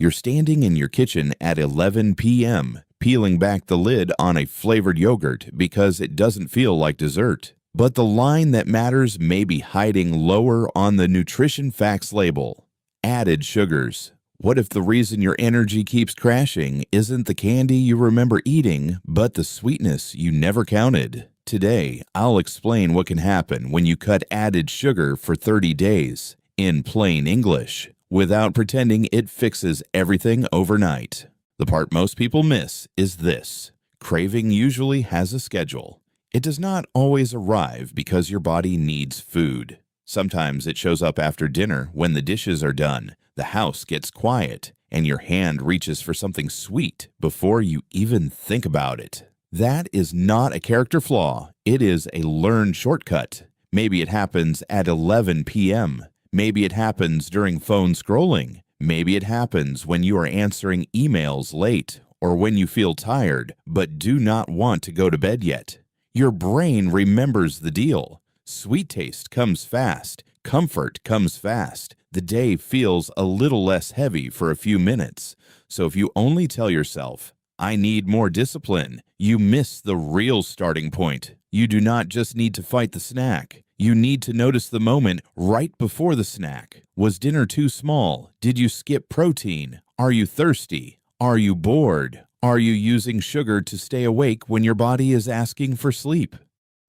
You're standing in your kitchen at 11 p.m., peeling back the lid on a flavored yogurt because it doesn't feel like dessert. But the line that matters may be hiding lower on the nutrition facts label. Added sugars. What if the reason your energy keeps crashing isn't the candy you remember eating, but the sweetness you never counted? Today, I'll explain what can happen when you cut added sugar for 30 days, in plain English, without pretending it fixes everything overnight. The part most people miss is this: craving usually has a schedule. It does not always arrive because your body needs food. Sometimes it shows up after dinner when the dishes are done, the house gets quiet, and your hand reaches for something sweet before you even think about it. That is not a character flaw. It is a learned shortcut. Maybe it happens at 11 p.m. Maybe it happens during phone scrolling. Maybe it happens when you are answering emails late or when you feel tired but do not want to go to bed yet. Your brain remembers the deal. Sweet taste comes fast. Comfort comes fast. The day feels a little less heavy for a few minutes. So if you only tell yourself, "I need more discipline," you miss the real starting point. You do not just need to fight the snack. You need to notice the moment right before the snack. Was dinner too small? Did you skip protein? Are you thirsty? Are you bored? Are you using sugar to stay awake when your body is asking for sleep?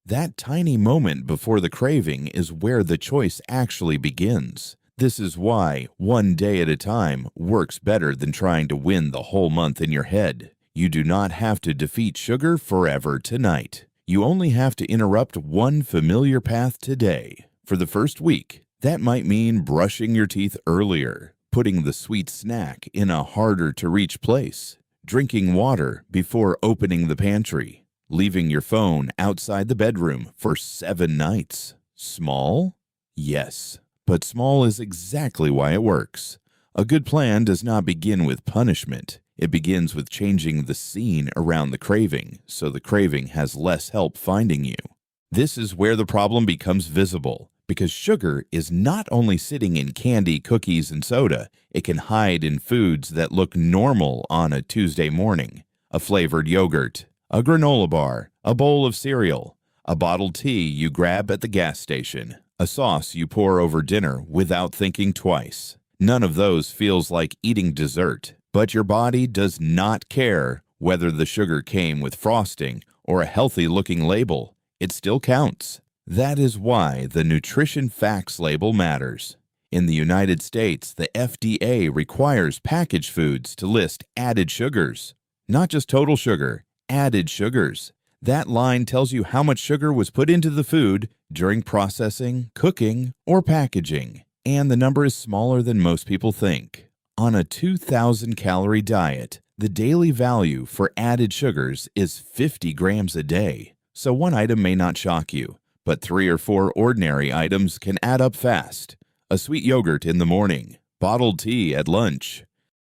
That tiny moment before the craving is where the choice actually begins. This is why one day at a time works better than trying to win the whole month in your head. You do not have to defeat sugar forever tonight. You only have to interrupt one familiar path today. For the first week, that might mean brushing your teeth earlier, putting the sweet snack in a harder-to-reach place, drinking water before opening the pantry, leaving your phone outside the bedroom for 7 nights. Small? Yes, but small is exactly why it works. A good plan does not begin with punishment. It begins with changing the scene around the craving, so the craving has less help finding you. This is where the problem becomes visible, because sugar is not only sitting in candy, cookies, and soda, it can hide in foods that look normal on a Tuesday morning. A flavored yogurt, a granola bar, a bowl of cereal, a bottled tea you grab at the gas station, a sauce you pour over dinner without thinking twice. None of those feels like eating dessert. But your body does not care whether the sugar came with frosting or a healthy-looking label. It still counts. That is why the nutrition facts label matters. In the United States, the FDA requires packaged foods to list added sugars. Not just total sugar, added sugars. That line tells you how much sugar was put into the food during processing, cooking, or packaging. And the number is smaller than most people think. On a 2,000-calorie diet, the daily value for added sugars is 50 grams a day. So one item may not shock you, but 3 or 4 ordinary items can add up fast. A sweet yogurt in the morning, bottled tea at lunch,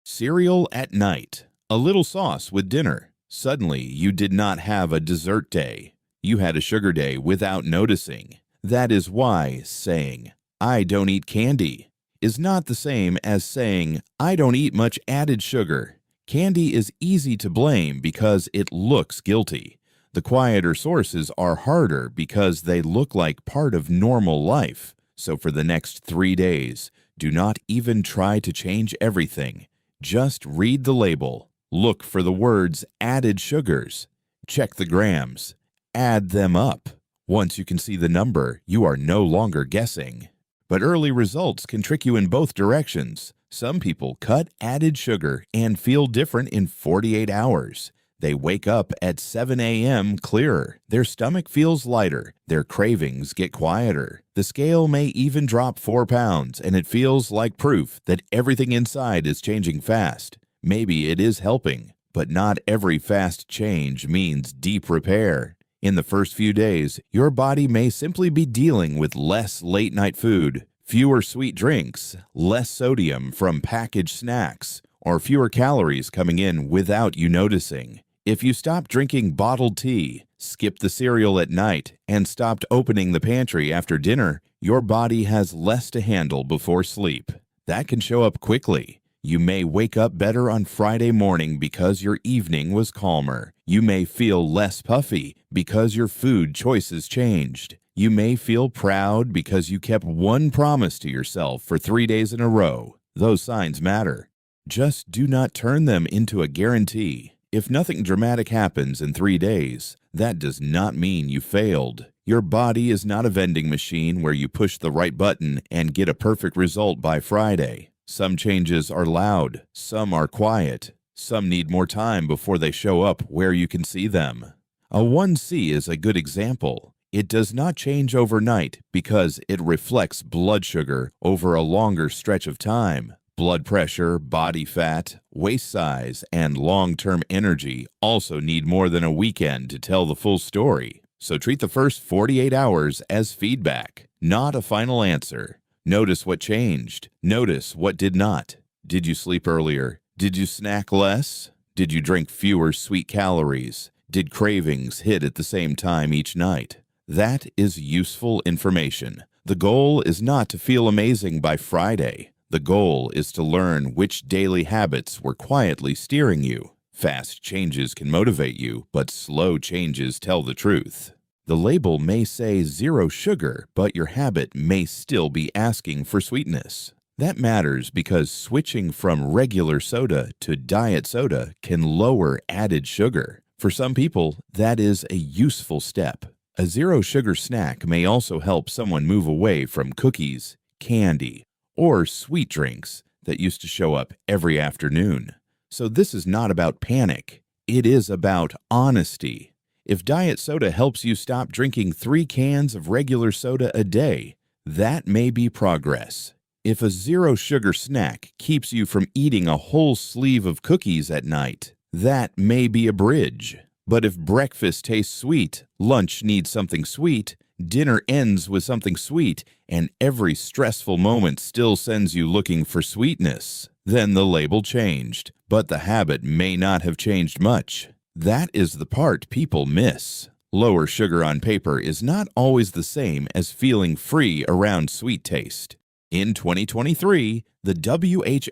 cereal at night, a little sauce with dinner. Suddenly, you did not have a dessert day. You had a sugar day without noticing. That is why saying, "I don't eat candy," is not the same as saying, "I don't eat much added sugar." Candy is easy to blame because it looks guilty. The quieter sources are harder because they look like part of normal life. So for the next 3 days, do not even try to change everything. Just read the label. Look for the words added sugars. Check the grams. Add them up. Once you can see the number, you are no longer guessing. But early results can trick you in both directions. Some people cut added sugar and feel different in 48 hours. They wake up at 7 a.m. clearer. Their stomach feels lighter. Their cravings get quieter. The scale may even drop 4 pounds, and it feels like proof that everything inside is changing fast. Maybe it is helping, but not every fast change means deep repair. In the first few days, your body may simply be dealing with less late-night food, fewer sweet drinks, less sodium from packaged snacks, or fewer calories coming in without you noticing. If you stopped drinking bottled tea, skipped the cereal at night, and stopped opening the pantry after dinner, your body has less to handle before sleep. That can show up quickly. You may wake up better on Friday morning because your evening was calmer. You may feel less puffy because your food choices changed. You may feel proud because you kept one promise to yourself for 3 days in a row. Those signs matter. Just do not turn them into a guarantee. If nothing dramatic happens in 3 days, that does not mean you failed. Your body is not a vending machine where you push the right button and get a perfect result by Friday. Some changes are loud, some are quiet, some need more time before they show up where you can see them. A 1C is a good example. It does not change overnight because it reflects blood sugar over a longer stretch of time. Blood pressure, body fat, waist size, and long-term energy also need more than a weekend to tell the full story. So treat the first 48 hours as feedback, not a final answer. Notice what changed. Notice what did not. Did you sleep earlier? Did you snack less? Did you drink fewer sweet calories? Did cravings hit at the same time each night? That is useful information. The goal is not to feel amazing by Friday. The goal is to learn which daily habits were quietly steering you. Fast changes can motivate you, but slow changes tell the truth. The label may say 0 sugar, but your habit may still be asking for sweetness. That matters because switching from regular soda to diet soda can lower added sugar. For some people, that is a useful step. A 0 sugar snack may also help someone move away from cookies, candy, or sweet drinks that used to show up every afternoon. So this is not about panic. It is about honesty. If diet soda helps you stop drinking 3 cans of regular soda a day, that may be progress. If a 0 sugar snack keeps you from eating a whole sleeve of cookies at night, that may be a bridge. But if breakfast tastes sweet, lunch needs something sweet, dinner ends with something sweet, and every stressful moment still sends you looking for sweetness, then the label changed, but the habit may not have changed much. That is the part people miss. Lower sugar on paper is not always the same as feeling free around sweet taste. In 2023, the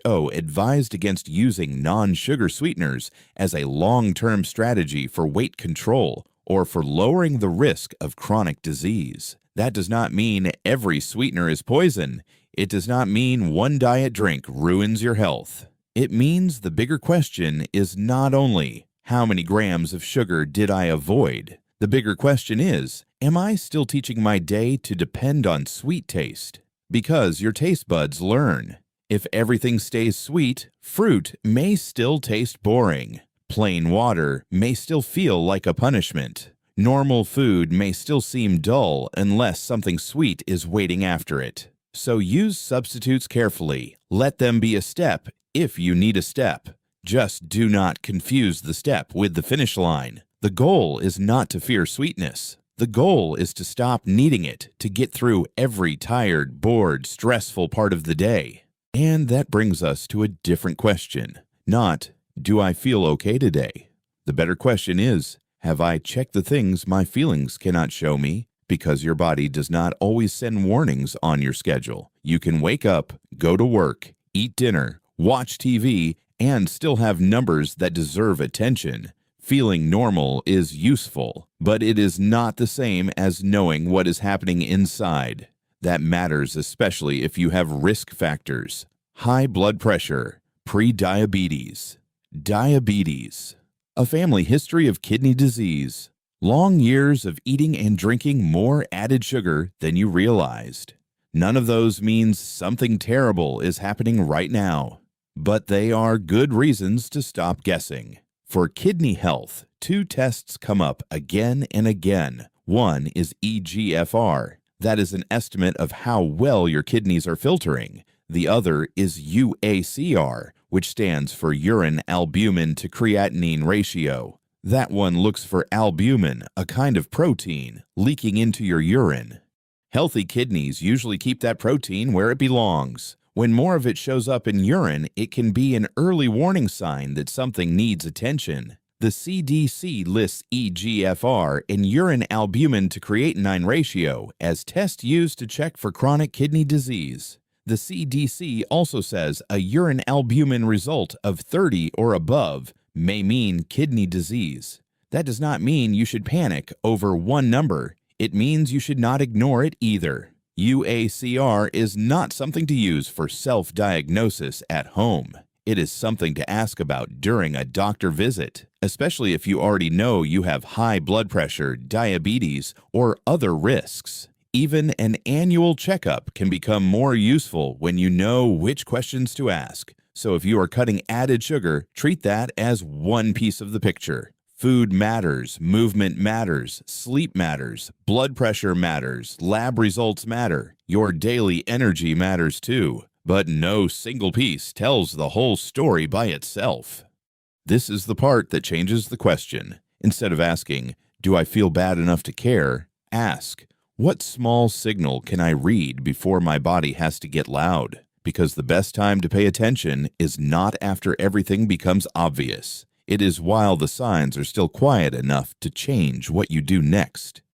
WHO advised against using non-sugar sweeteners as a long-term strategy for weight control or for lowering the risk of chronic disease. That does not mean every sweetener is poison. It does not mean one diet drink ruins your health. It means the bigger question is not only, how many grams of sugar did I avoid? The bigger question is, am I still teaching my day to depend on sweet taste? Because your taste buds learn. If everything stays sweet, fruit may still taste boring. Plain water may still feel like a punishment. Normal food may still seem dull unless something sweet is waiting after it. So use substitutes carefully. Let them be a step if you need a step. Just do not confuse the step with the finish line. The goal is not to fear sweetness. The goal is to stop needing it to get through every tired, bored, stressful part of the day. And that brings us to a different question. Not, do I feel okay today? The better question is, have I checked the things my feelings cannot show me? Because your body does not always send warnings on your schedule. You can wake up, go to work, eat dinner, watch TV, and still have numbers that deserve attention. Feeling normal is useful, but it is not the same as knowing what is happening inside. That matters especially if you have risk factors: high blood pressure, pre-diabetes, diabetes, a family history of kidney disease, long years of eating and drinking more added sugar than you realized. None of those means something terrible is happening right now, but they are good reasons to stop guessing. For kidney health, 2 tests come up again and again. One is eGFR. That is an estimate of how well your kidneys are filtering. The other is uACR, which stands for urine albumin to creatinine ratio. That one looks for albumin, a kind of protein, leaking into your urine. Healthy kidneys usually keep that protein where it belongs. When more of it shows up in urine, it can be an early warning sign that something needs attention. The CDC lists eGFR and urine albumin to creatinine ratio as tests used to check for chronic kidney disease. The CDC also says a urine albumin result of 30 or above may mean kidney disease. That does not mean you should panic over one number. It means you should not ignore it either. uACR is not something to use for self-diagnosis at home. It is something to ask about during a doctor visit, especially if you already know you have high blood pressure, diabetes, or other risks. Even an annual checkup can become more useful when you know which questions to ask. So if you are cutting added sugar, treat that as one piece of the picture. Food matters, movement matters, sleep matters, blood pressure matters, lab results matter. Your daily energy matters too. But no single piece tells the whole story by itself. This is the part that changes the question. Instead of asking, "Do I feel bad enough to care?" ask, "What small signal can I read before my body has to get loud?" Because the best time to pay attention is not after everything becomes obvious. It is while the signs are still quiet enough to change what you do next.